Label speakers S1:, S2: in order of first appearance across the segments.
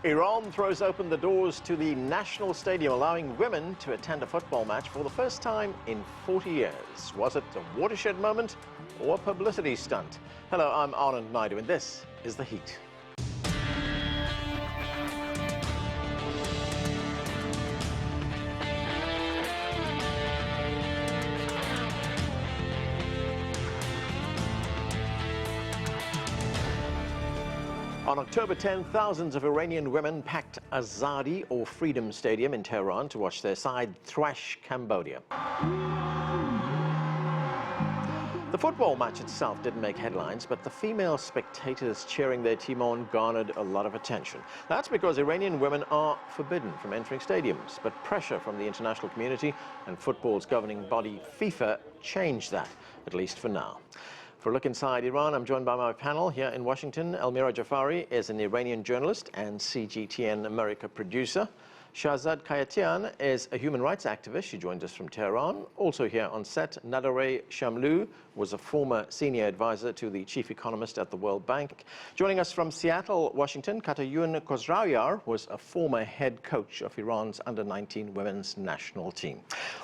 S1: Iran throws open the doors to the national stadium, allowing women to attend a football match for the first time in 40 years. Was it a watershed moment or a publicity stunt? Hello, I'm Anand Naidu, and this is The Heat. On October 10, thousands of Iranian women packed Azadi or Freedom Stadium in Tehran to watch their side thrash Cambodia. The football match itself didn't make headlines, but the female spectators cheering their team on garnered a lot of attention. That's because Iranian women are forbidden from entering stadiums, but pressure from the international community and football's governing body FIFA changed that, at least for now. For a look inside Iran, I'm joined by my panel here in Washington. Elmira Jafari is an Iranian journalist and CGTN America producer. Shahrzad Khayatian is a human rights activist. She joins us from Tehran. Also here on set, Nadereh Chamlou was a former senior advisor to the Chief Economist at the World Bank. Joining us from Seattle, Washington, Katayoun Khosrowyar was a former head coach of Iran's under-19 women's national team.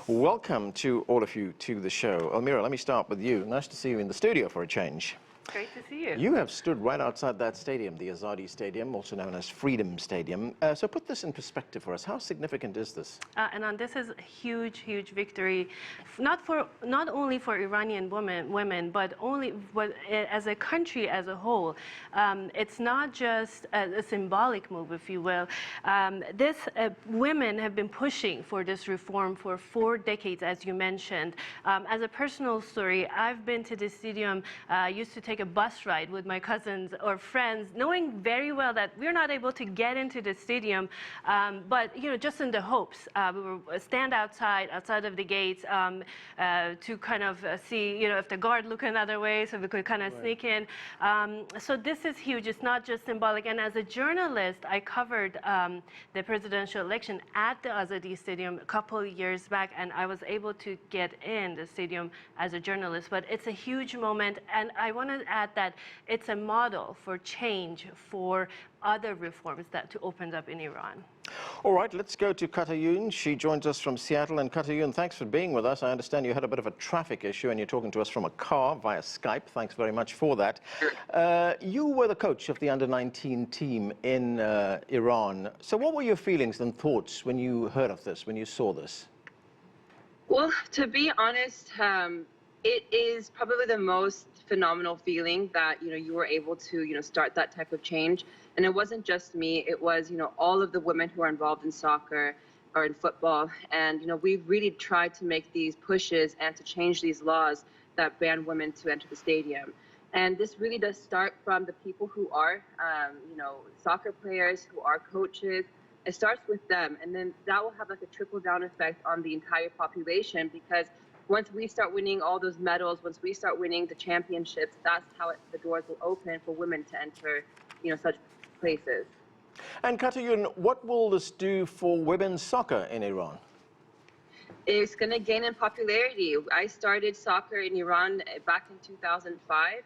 S1: Welcome to all of you to the show. Elmira, let me start with you. Nice to see you in the studio for a change.
S2: Great to see you.
S1: You have stood right outside that stadium, the Azadi Stadium, also known as Freedom Stadium. So put this in perspective for us. How significant is this?
S2: And this is a huge, huge victory, not only for Iranian women, but as a country as a whole. It's not just a symbolic move, if you will. Women have been pushing for this reform for 4 decades, as you mentioned. As a personal story, I've been to this stadium, used to take a bus ride with my cousins or friends, knowing very well that we're not able to get into the stadium, but just in the hopes. We would stand outside of the gates to kind of see, if the guard look another way, so we could kind of sneak in. So this is huge. It's not just symbolic. And as a journalist, I covered the presidential election at the Azadi Stadium a couple of years back, and I was able to get in the stadium as a journalist. But it's a huge moment, and I want to add that it's a model for change for other reforms to open up in Iran.
S1: All right, let's go to Katayoun. She joins us from Seattle. And Katayoun, thanks for being with us. I understand you had a bit of a traffic issue and you're talking to us from a car via Skype. Thanks very much for that. You were the coach of the under-19 team in Iran. So what were your feelings and thoughts when you heard of this, when you saw this?
S3: Well, to be honest, it is probably the most phenomenal feeling that you were able to start that type of change. And it wasn't just me, it was all of the women who are involved in soccer or in football. And we've really tried to make these pushes and to change these laws that ban women to enter the stadium. And this really does start from the people who are soccer players, who are coaches. It starts with them, and then that will have like a trickle-down effect on the entire population, because once we start winning all those medals, once we start winning the championships, that's how the doors will open for women to enter, such places.
S1: And Katayoun, what will this do for women's soccer in Iran?
S3: It's going to gain in popularity. I started soccer in Iran back in 2005,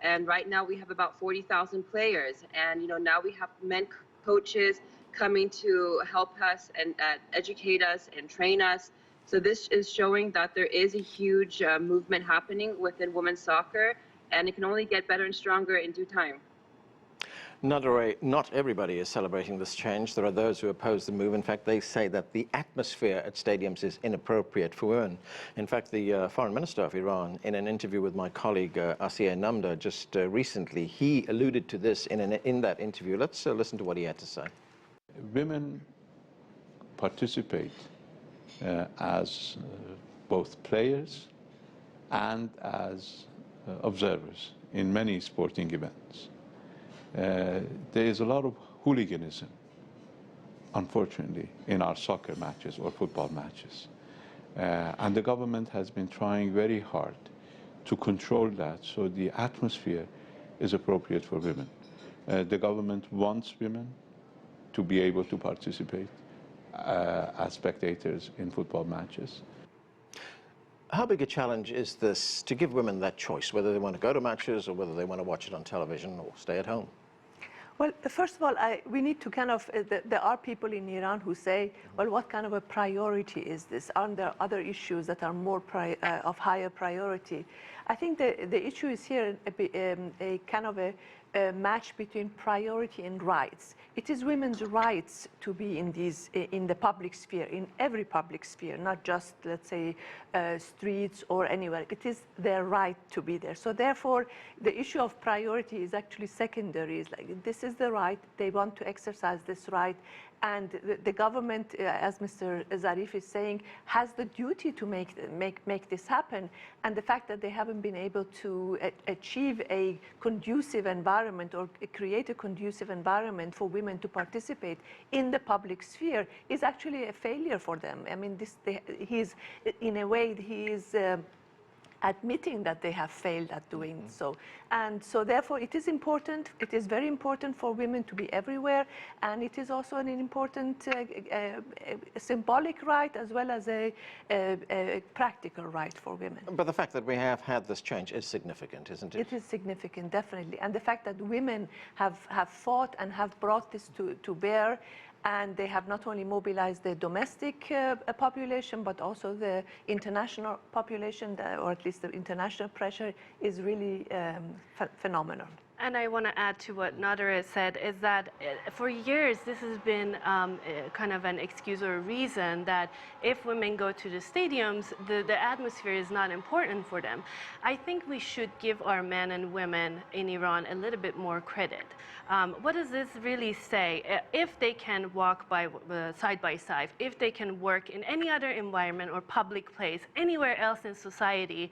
S3: and right now we have about 40,000 players. And now we have men coaches coming to help us and educate us and train us. So this is showing that there is a huge movement happening within women's soccer, and it can only get better and stronger in due time.
S1: Nadereh, not everybody is celebrating this change. There are those who oppose the move. In fact, they say that the atmosphere at stadiums is inappropriate for women. In fact, the foreign minister of Iran, in an interview with my colleague Asiya Namda just recently, he alluded to this in that interview. Let's listen to what he had to say.
S4: Women participate as both players and as observers in many sporting events. There is a lot of hooliganism, unfortunately, in our soccer matches or football matches. And the government has been trying very hard to control that so the atmosphere is appropriate for women. The government wants women to be able to participate as spectators in football matches.
S1: How big a challenge is this to give women that choice, whether they want to go to matches or whether they want to watch it on television or stay at home?
S5: Well, first of all, we need to kind of, there are people in Iran who say, well, what kind of a priority is this? Aren't there other issues that are more of higher priority? I think the issue is here a kind of a match between priority and rights. It is women's rights to be in the public sphere, in every public sphere, not just, let's say, streets or anywhere. It is their right to be there. So therefore, the issue of priority is actually secondary. It's like, this is the right, they want to exercise this right, and the government, as Mr. Zarif is saying, has the duty to make this happen. And the fact that they haven't been able to achieve a conducive environment or create a conducive environment for women to participate in the public sphere is actually a failure for them. I mean, he's, in a way, he is admitting that they have failed at doing so. And so therefore it is important, it is very important for women to be everywhere, and it is also an important symbolic right as well as a practical right for women.
S1: But the fact that we have had this change is significant, isn't it?
S5: It is significant, definitely. And the fact that women have fought and have brought this to bear, and they have not only mobilized the domestic population, but also the international population, or at least the international pressure is really phenomenal.
S2: And I want to add to what Nadereh said, is that for years this has been kind of an excuse or a reason that if women go to the stadiums, the atmosphere is not important for them. I think we should give our men and women in Iran a little bit more credit. What does this really say? If they can walk side by side, if they can work in any other environment or public place, anywhere else in society,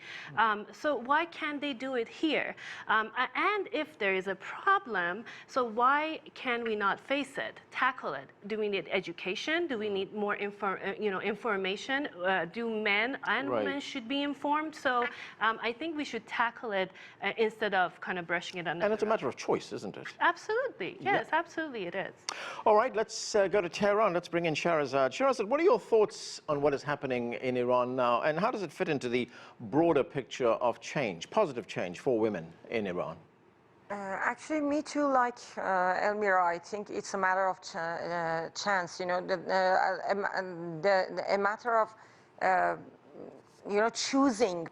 S2: so why can't they do it here? And if there is a problem, so why can we not face it, tackle it? Do we need education? Do we need more information? Do men and women should be informed? So I think we should tackle it instead of kind of brushing it under.
S1: And it's a matter of choice, isn't it?
S2: Absolutely, yes, absolutely it is.
S1: All right, let's go to Tehran. Let's bring in Shahrazad. Shahrazad, what are your thoughts on what is happening in Iran now, and how does it fit into the broader picture of change, positive change for women in Iran?
S6: Actually, me too, like Elmira, I think it's a matter of chance, you know, a matter of, choosing.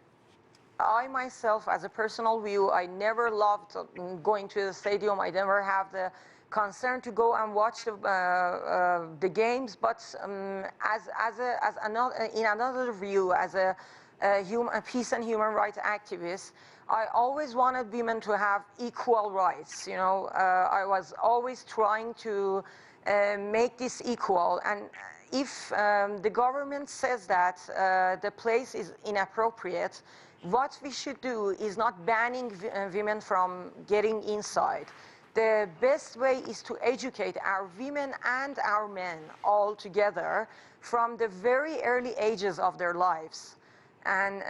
S6: I myself, as a personal view, I never loved going to the stadium. I never have the concern to go and watch the games, but in another view, as a peace and human rights activist, I always wanted women to have equal rights. You know, I was always trying to make this equal. And if the government says that the place is inappropriate, what we should do is not banning women from getting inside. The best way is to educate our women and our men all together from the very early ages of their lives. And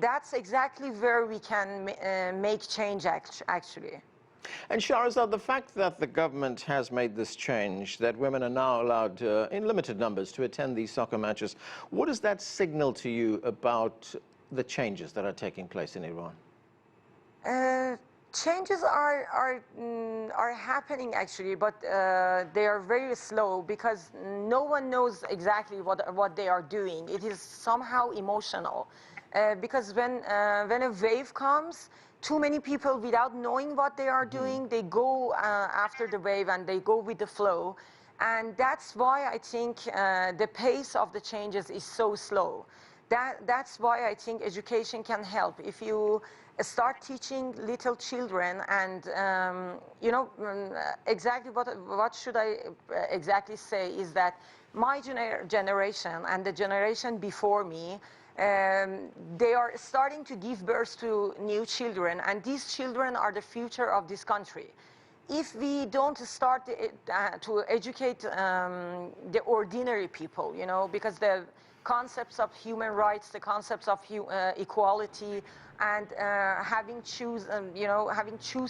S6: that's exactly where we can make change, actually.
S1: And Shahrazad, the fact that the government has made this change, that women are now allowed in limited numbers to attend these soccer matches, what does that signal to you about the changes that are taking place in Iran?
S6: Changes are happening, actually, but they are very slow because no one knows exactly what they are doing. It is somehow emotional. Because when a wave comes, too many people, without knowing what they are doing, they go after the wave and they go with the flow. And that's why I think the pace of the changes is so slow. That's why I think education can help. If you start teaching little children and, exactly what should I exactly say is that my generation and the generation before me, they are starting to give birth to new children, and these children are the future of this country. If we don't start to educate the ordinary people, you know, because the concepts of human rights, the concepts of equality, and having choose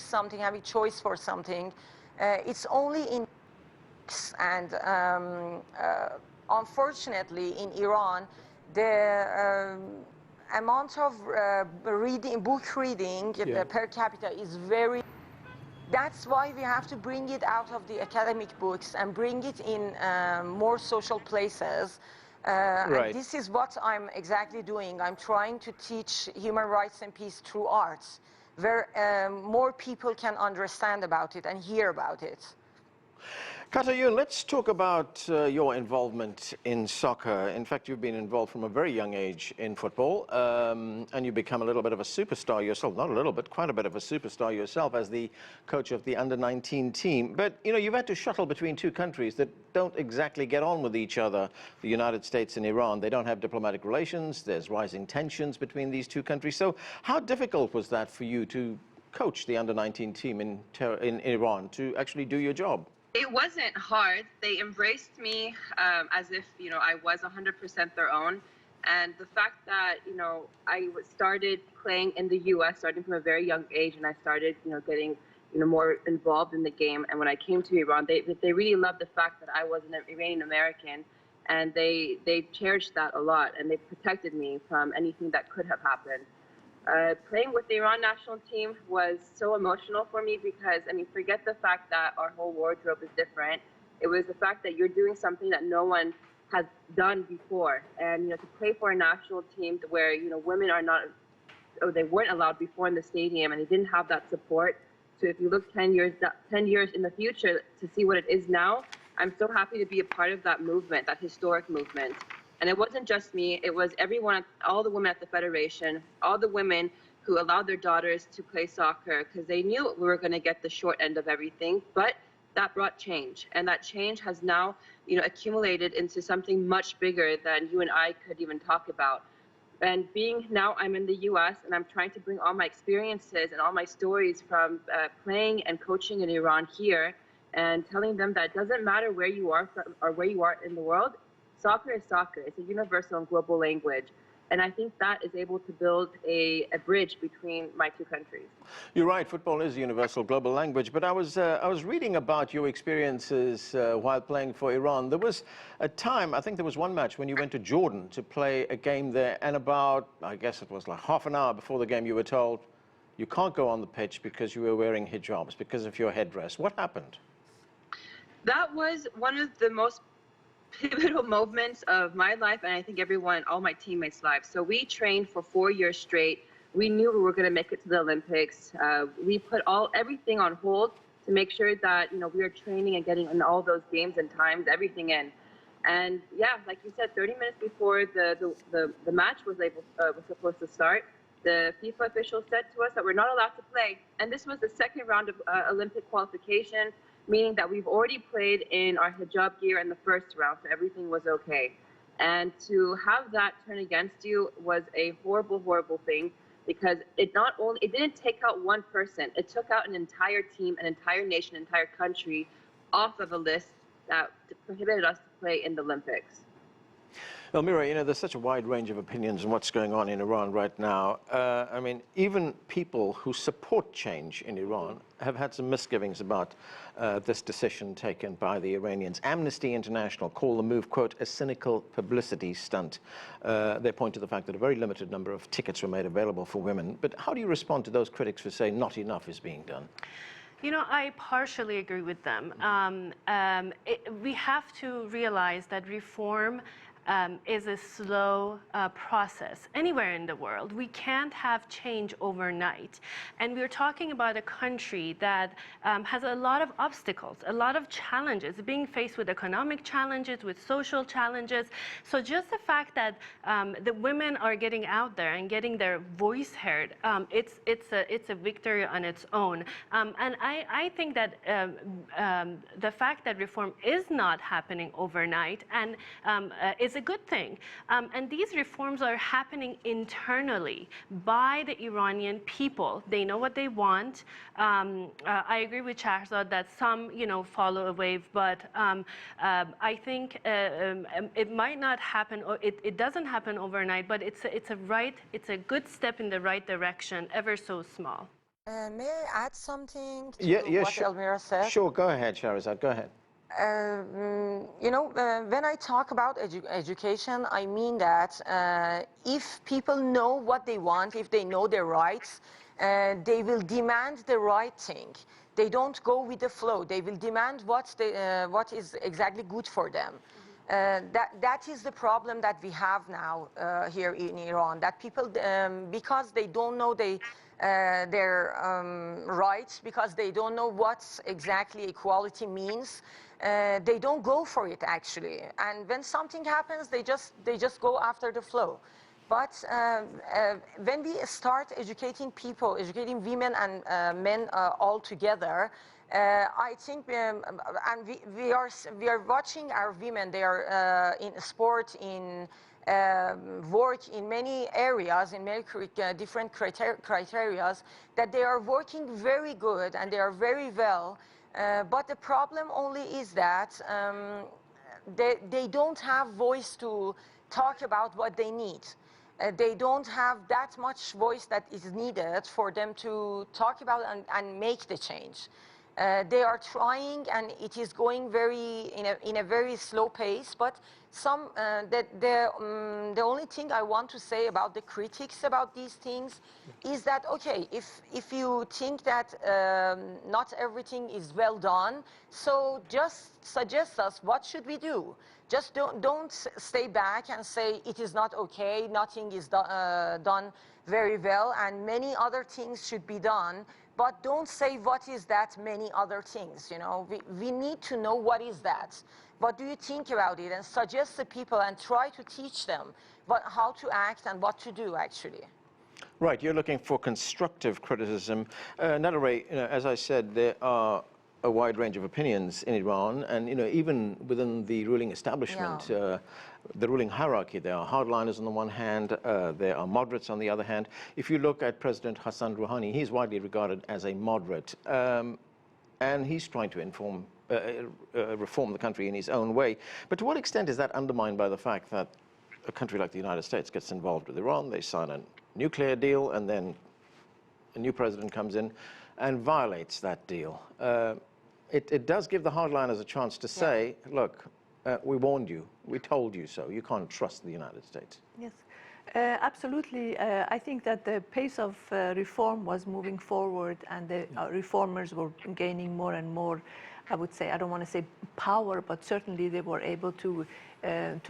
S6: something, having choice for something, it's only in and unfortunately in Iran, the amount of book reading per capita is very. That's why we have to bring it out of the academic books and bring it in more social places.
S1: Right.
S6: And this is what I'm exactly doing. I'm trying to teach human rights and peace through arts, where more people can understand about it and hear about it.
S1: Katayoun, let's talk about your involvement in soccer. In fact, you've been involved from a very young age in football, and you become a little bit of a superstar yourself. Not a little bit, quite a bit of a superstar yourself as the coach of the under-19 team. But, you know, you've had to shuttle between two countries that don't exactly get on with each other, the United States and Iran. They don't have diplomatic relations. There's rising tensions between these two countries. So how difficult was that for you to coach the under-19 team in Iran, to actually do your job?
S3: It wasn't hard. They embraced me as if, you know, I was 100% their own. And the fact that, you know, I started playing in the U.S. starting from a very young age, and I started, you know, getting, you know, more involved in the game. And when I came to Iran, they really loved the fact that I was an Iranian American, and they cherished that a lot, and they protected me from anything that could have happened. Playing with the Iran national team was so emotional for me because, I mean, forget the fact that our whole wardrobe is different. It was the fact that you're doing something that no one has done before. And, you know, to play for a national team where, you know, women are not, or they weren't allowed before in the stadium, and they didn't have that support. So if you look 10 years in the future to see what it is now, I'm so happy to be a part of that movement, that historic movement. And it wasn't just me, it was everyone, all the women at the Federation, all the women who allowed their daughters to play soccer because they knew we were going to get the short end of everything. But that brought change. And that change has now, you know, accumulated into something much bigger than you and I could even talk about. And now I'm in the U.S. and I'm trying to bring all my experiences and all my stories from playing and coaching in Iran here, and telling them that it doesn't matter where you are from or where you are in the world. Soccer is soccer. It's a universal and global language. And I think that is able to build a bridge between my two countries.
S1: You're right, football is a universal global language, but I was reading about your experiences while playing for Iran. There was a time, I think there was one match when you went to Jordan to play a game there, and about, I guess it was like half an hour before the game, you were told you can't go on the pitch because you were wearing hijabs, because of your headdress. What happened?
S3: That was one of the most pivotal moments of my life, and I think all my teammates' lives. So we trained for 4 years straight. We knew we were going to make it to the Olympics. We put everything on hold to make sure that, you know, we are training and getting in all those games and times, everything in. And yeah, like you said, 30 minutes before the match was supposed to start, the FIFA officials said to us that we're not allowed to play. And this was the second round of Olympic qualification, meaning that we've already played in our hijab gear in the first round, so everything was okay. And to have that turn against you was a horrible, horrible thing, because it didn't take out one person, it took out an entire team, an entire nation, an entire country off of a list that prohibited us to play in the Olympics.
S1: Elmira, you know, there's such a wide range of opinions on what's going on in Iran right now. I mean, even people who support change in Iran have had some misgivings about this decision taken by the Iranians. Amnesty International call the move, quote, a cynical publicity stunt. They point to the fact that a very limited number of tickets were made available for women. But how do you respond to those critics who say not enough is being done?
S2: You know, I partially agree with them. We have to realize that reform is a slow process anywhere in the world. We can't have change overnight. And we're talking about a country that has a lot of obstacles, a lot of challenges, being faced with economic challenges, with social challenges. So just the fact that the women are getting out there and getting their voice heard, it's a victory on its own. And I think that the fact that reform is not happening overnight and is a good thing. And these reforms are happening internally by the Iranian people. They know what they want. I agree with Shahrzad that some, you know, follow a wave, but I think it might not happen, or it doesn't happen overnight, but it's a good step in the right direction, ever so small.
S6: May I add something to what Elmira said?
S1: Sure, go ahead, Shahrazad, go ahead.
S6: You know, when I talk about education, I mean that if people know what they want, if they know their rights, they will demand the right thing. They don't go with the flow. They will demand what is exactly good for them. That is the problem that we have now here in Iran, that people, because they don't know their rights, because they don't know what exactly equality means, they don't go for it actually. And when something happens, they just go after the flow. But when we start educating people, educating women and men all together, I think, and we are watching our women. They are in sport, in work, in many areas, in many different criteria, that they are working very good and they are very well. But the problem only is that they don't have voice to talk about what they need. They don't have that much voice that is needed for them to talk about and make the change. They are trying, and it is going in a very slow pace. But the only thing I want to say about the critics about these things is that, okay, if you think that not everything is well done, so just suggest us what should we do. Just don't stay back and say it is not okay, nothing is done very well, and many other things should be done. But don't say what is that many other things, you know. We need to know what is that. What do you think about it? And suggest the people and try to teach them how to act and what to do, actually.
S1: Right, you're looking for constructive criticism. Nadereh, as I said, there are a wide range of opinions in Iran, and even within the ruling establishment, the ruling hierarchy, there are hardliners on the one hand, there are moderates on the other hand. If you look at President Hassan Rouhani, he's widely regarded as a moderate, and he's trying to reform the country in his own way. But to what extent is that undermined by the fact that a country like the United States gets involved with Iran, they sign a nuclear deal, and then a new president comes in and violates that deal? It does give the hardliners a chance to say, look, we warned you, we told you so, you can't trust the United States.
S5: Yes, absolutely. I think that the pace of reform was moving forward, and the reformers were gaining more and more, I would say, I don't want to say power, but certainly they were able to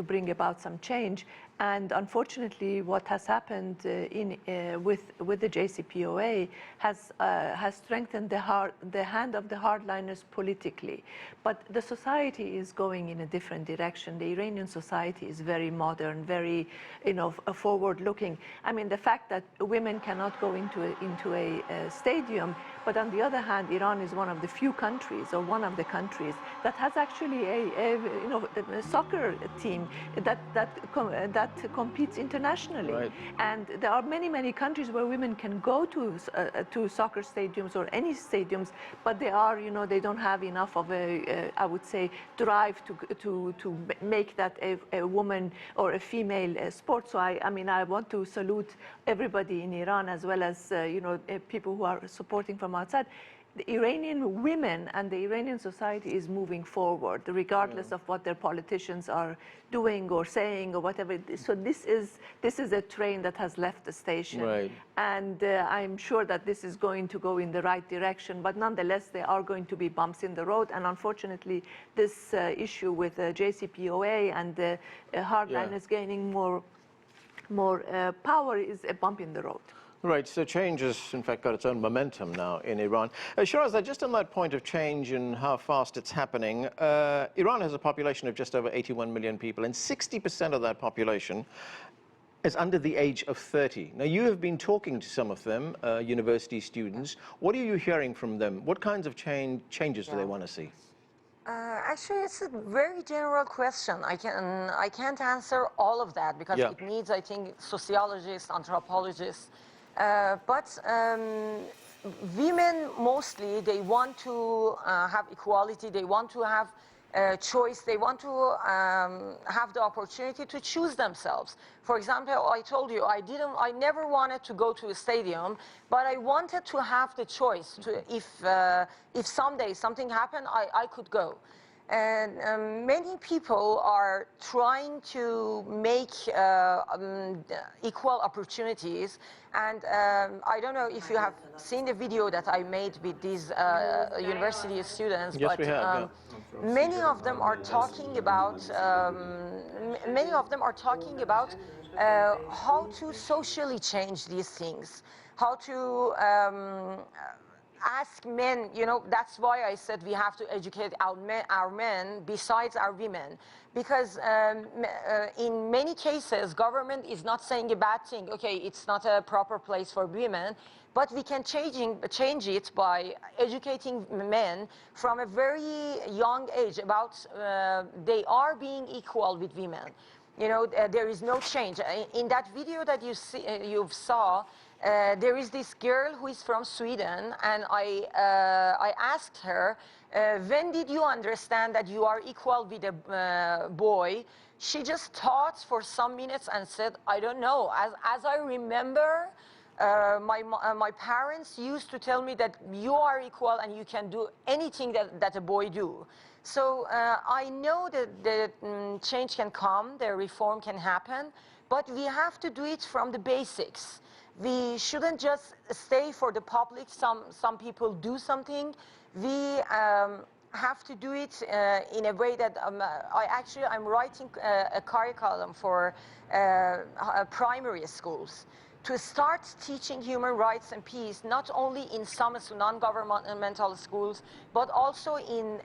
S5: bring about some change. And unfortunately, what has happened with the JCPOA has strengthened the hand of the hardliners politically. But the society is going in a different direction. The Iranian society is very modern, very forward-looking. I mean, the fact that women cannot go into a stadium, but on the other hand, Iran is one of the few countries, or one of the countries, that has actually a soccer team that competes internationally. Right. And there are many countries where women can go to soccer stadiums or any stadiums, but they don't have enough of I would say, drive to make that a woman or a female sport. So I mean, I want to salute everybody in Iran, as well as people who are supporting from outside. The Iranian women and the Iranian society is moving forward, regardless of what their politicians are doing or saying or whatever. So this is a train that has left the station, right. And I'm sure that this is going to go in the right direction. But nonetheless, there are going to be bumps in the road, and unfortunately, this issue with JCPOA and the hardliners gaining more power is a bump in the road.
S1: Right, so change has in fact got its own momentum now in Iran. Shahrazad, just on that point of change and how fast it's happening, Iran has a population of just over 81 million people, and 60% of that population is under the age of 30. Now, you have been talking to some of them, university students. What are you hearing from them? What kinds of changes do they want to see?
S6: Actually, it's a very general question. I can't answer all of that because it needs, I think, sociologists, anthropologists. But women mostly, they want to have equality, they want to have choice, they want to have the opportunity to choose themselves. For example, I told you, I never wanted to go to a stadium, but I wanted to have the choice to, if someday something happened, I could go. And many people are trying to make equal opportunities. And I don't know if you have seen the video that I made with these university students,
S1: Yes,
S6: but
S1: we have,
S6: many of them are talking about how to socially change these things, how to ask men, that's why I said we have to educate our men besides our women, because in many cases, government is not saying a bad thing. Okay, it's not a proper place for women, but we can change it by educating men from a very young age about they are being equal with women. There is no change. In that video that you saw, there is this girl who is from Sweden, and I asked her, when did you understand that you are equal with a boy? She just thought for some minutes and said, I don't know. As I remember, my parents used to tell me that you are equal and you can do anything that a boy do. So I know that the change can come, the reform can happen, but we have to do it from the basics. We shouldn't just stay for the public. Some people do something. We have to do it in a way that I'm writing a curriculum for primary schools to start teaching human rights and peace, not only in some non-governmental schools, but also in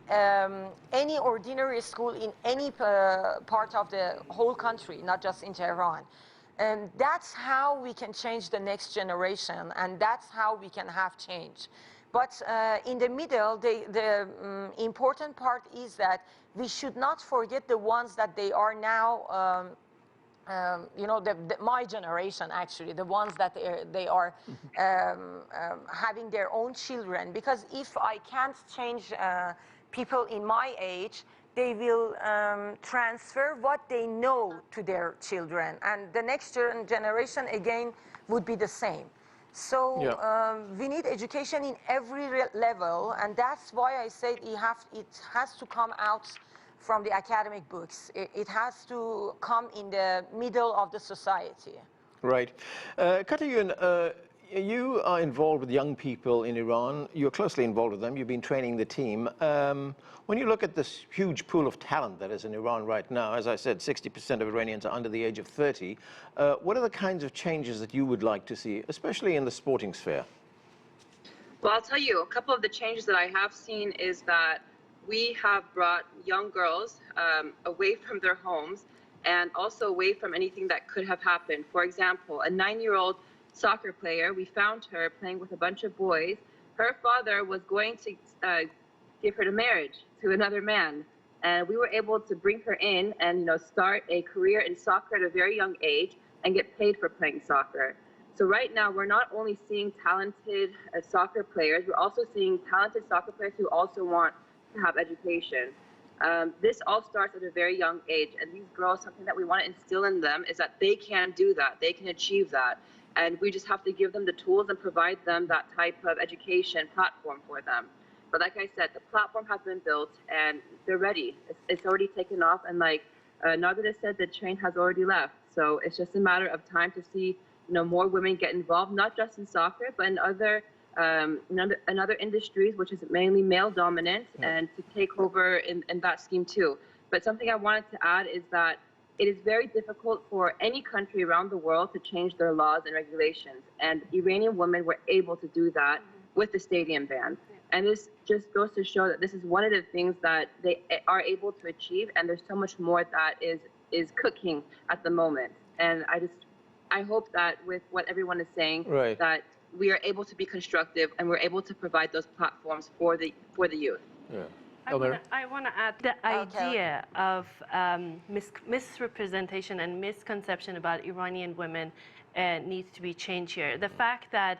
S6: any ordinary school in any part of the whole country, not just in Tehran. And that's how we can change the next generation, and that's how we can have change. But in the middle, the important part is that we should not forget the ones that they are now, my generation, actually, the ones that they are having their own children. Because if I can't change people in my age, they will transfer what they know to their children. And the next generation, again, would be the same. So we need education in every level, and that's why I say it has to come out from the academic books. It has to come in the middle of the society.
S1: Right. Katayoun, you are involved with young people in Iran. You're closely involved with them. You've been training the team. When you look at this huge pool of talent that is in Iran right now, as I said, 60% of Iranians are under the age of 30. What are the kinds of changes that you would like to see, especially in the sporting sphere?
S3: Well, I'll tell you, a couple of the changes that I have seen is that we have brought young girls away from their homes and also away from anything that could have happened. For example, a 9-year-old soccer player, we found her playing with a bunch of boys. Her father was going to give her to marriage to another man. And we were able to bring her in and start a career in soccer at a very young age and get paid for playing soccer. So right now, we're not only seeing talented soccer players, we're also seeing talented soccer players who also want to have education. This all starts at a very young age, and these girls, something that we want to instill in them is that they can do that, they can achieve that, and we just have to give them the tools and provide them that type of education platform for them. But like I said, the platform has been built and they're ready. It's already taken off, and like Nadereh said, the train has already left. So it's just a matter of time to see more women get involved, not just in soccer, but in other industries, which is mainly male dominant, and to take over in that scheme too. But something I wanted to add is that it is very difficult for any country around the world to change their laws and regulations. And Iranian women were able to do that with the stadium ban. And this just goes to show that this is one of the things that they are able to achieve. And there's so much more that is cooking at the moment. And I hope that with what everyone is saying, that we are able to be constructive and we're able to provide those platforms for the youth.
S1: Yeah.
S2: I want to add the idea of misrepresentation and misconception about Iranian women needs to be changed here. The fact that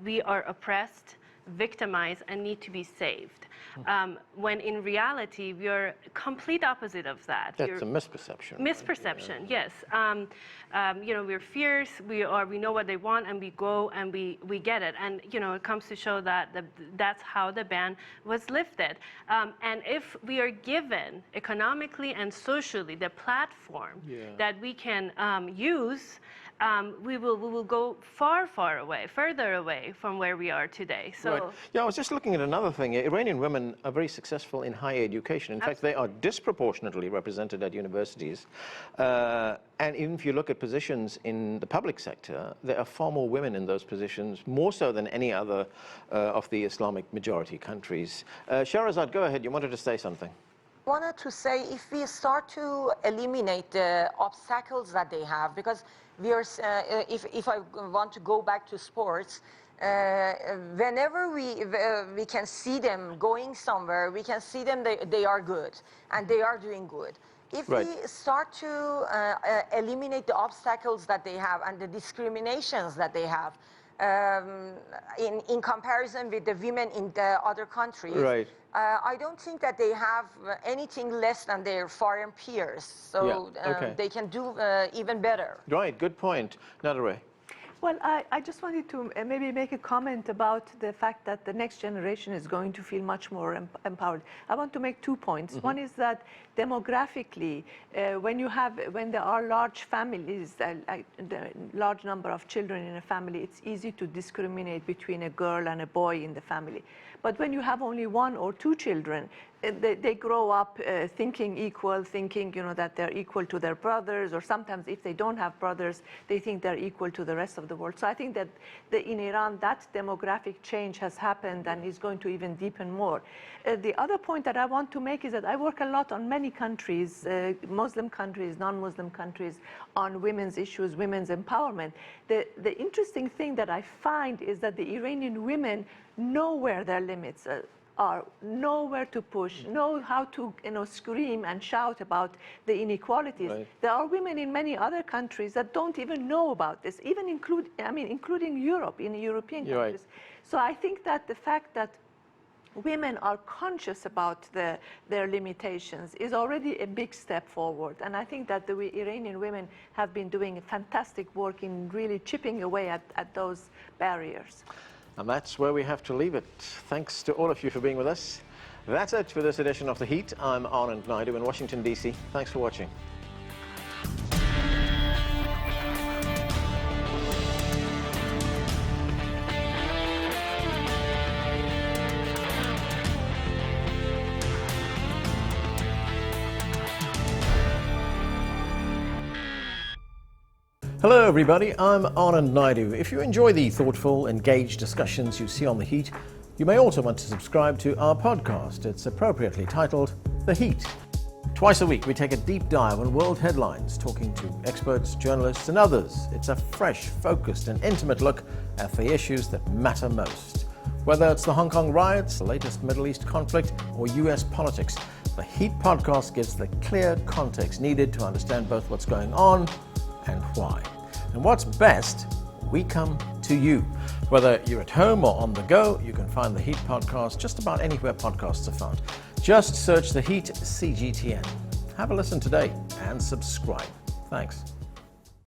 S2: we are oppressed, victimized and need to be saved. When in reality, we're complete opposite of that.
S1: That's a misperception.
S2: Misperception, yes. We're fierce, we know what they want, and we go and we get it. And, it comes to show that that's how the ban was lifted. And if we are given economically and socially the platform that we can use, we will go further away from where we are today. So,
S1: right. Yeah, I was just looking at another thing. Iranian women are very successful in higher education. In fact, they are disproportionately represented at universities. And even if you look at positions in the public sector, there are far more women in those positions, more so than any other of the Islamic majority countries. Shahrazad, go ahead. You wanted to say something.
S6: I wanted to say, if we start to eliminate the obstacles that they have, because we are, if I want to go back to sports, whenever we can see them going somewhere, we can see them, they are good, and they are doing good. If we start to eliminate the obstacles that they have and the discriminations that they have, in comparison with the women in the other countries, I don't think that they have anything less than their foreign peers. So they can do even better.
S1: Right, good point. Nadereh.
S5: Well, I just wanted to maybe make a comment about the fact that the next generation is going to feel much more empowered. I want to make 2 points. One is that demographically, when there are large families, the large number of children in a family, it's easy to discriminate between a girl and a boy in the family. But when you have only 1 or 2 children, they grow up thinking that they're equal to their brothers, or sometimes if they don't have brothers, they think they're equal to the rest of the world. So I think that in Iran, that demographic change has happened and is going to even deepen more. The other point that I want to make is that I work a lot on many countries, Muslim countries, non-Muslim countries, on women's issues, women's empowerment. The interesting thing that I find is that the Iranian women know where their limits are, know where to push, know how to scream and shout about the inequalities. There are women in many other countries that don't even know about this, even including Europe, in European countries. So I think that the fact that women are conscious about their limitations is already a big step forward. And I think that the Iranian women have been doing fantastic work in really chipping away at those barriers.
S1: And that's where we have to leave it. Thanks to all of you for being with us. That's it for this edition of The Heat. I'm Anand Naidu in Washington, D.C. Thanks for watching. Hello everybody, I'm Anand Naidu. If you enjoy the thoughtful, engaged discussions you see on The Heat, you may also want to subscribe to our podcast. It's appropriately titled The Heat. Twice a week we take a deep dive on world headlines, talking to experts, journalists and others. It's a fresh, focused and intimate look at the issues that matter most. Whether it's the Hong Kong riots, the latest Middle East conflict or US politics, The Heat podcast gives the clear context needed to understand both what's going on and why. And what's best, we come to you. Whether you're at home or on the go, you can find The Heat podcast just about anywhere podcasts are found. Just search The Heat CGTN. Have a listen today and subscribe. Thanks.